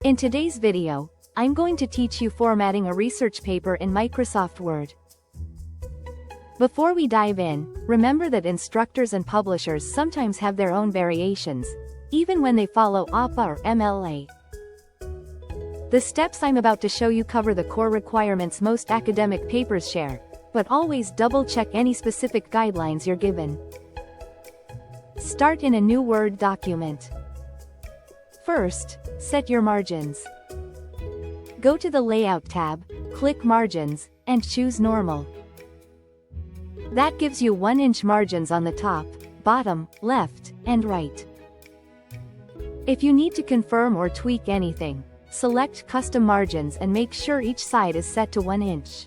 In today's video, I'm going to teach you formatting a research paper in Microsoft Word. Before we dive in, remember that instructors and publishers sometimes have their own variations, even when they follow APA or MLA. The steps I'm about to show you cover the core requirements most academic papers share, but always double-check any specific guidelines you're given. Start in a new Word document. First, set your margins. Go to the Layout tab, click Margins, and choose Normal. That gives you 1-inch margins on the top, bottom, left, and right. If you need to confirm or tweak anything, select Custom Margins and make sure each side is set to 1 inch.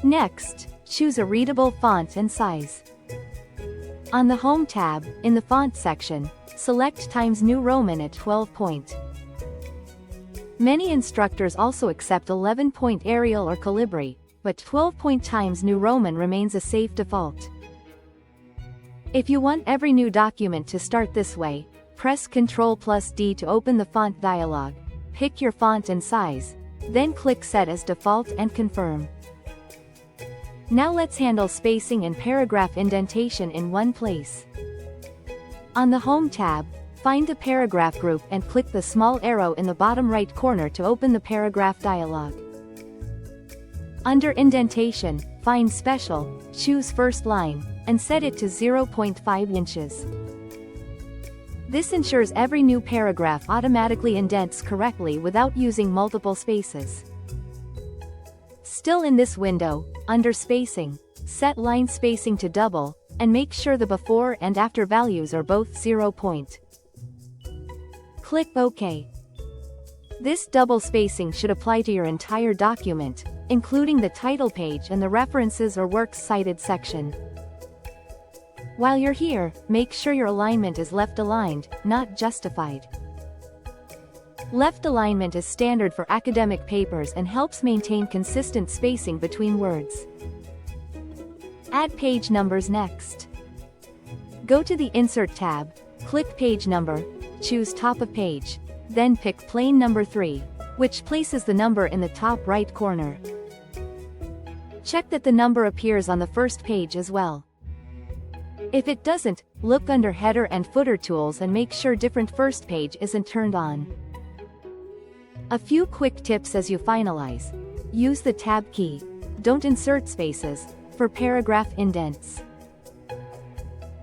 Next, choose a readable font and size. On the Home tab, in the Font section, select Times New Roman at 12 point. Many instructors also accept 11 point Arial or Calibri, but 12 point Times New Roman remains a safe default. If you want every new document to start this way, press Ctrl+D to open the font dialog, pick your font and size, then click Set as Default and confirm. Now let's handle spacing and paragraph indentation in one place. On the Home tab, find the paragraph group and click the small arrow in the bottom right corner to open the paragraph dialog. Under Indentation, find Special, choose First Line, and set it to 0.5 inches. This ensures every new paragraph automatically indents correctly without using multiple spaces. Still in this window, under Spacing, set line spacing to double, and make sure the before and after values are both 0 point. Click OK. This double spacing should apply to your entire document, including the title page and the References or Works Cited section. While you're here, make sure your alignment is left aligned, not justified. Left alignment is standard for academic papers and helps maintain consistent spacing between words. Add page numbers next. Go to the Insert tab, click Page Number, choose Top of Page, then pick Plain Number 3, which places the number in the top right corner. Check that the number appears on the first page as well. If it doesn't, look under Header and Footer tools and make sure Different First Page isn't turned on. A few quick tips as you finalize. Use the Tab key. Don't insert spaces for paragraph indents.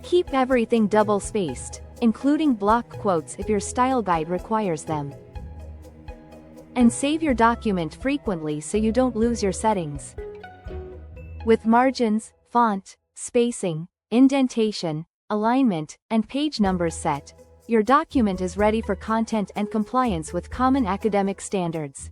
Keep everything double-spaced, including block quotes if your style guide requires them. And save your document frequently so you don't lose your settings. With margins, font, spacing, indentation, alignment, and page numbers set, your document is ready for content and compliance with common academic standards.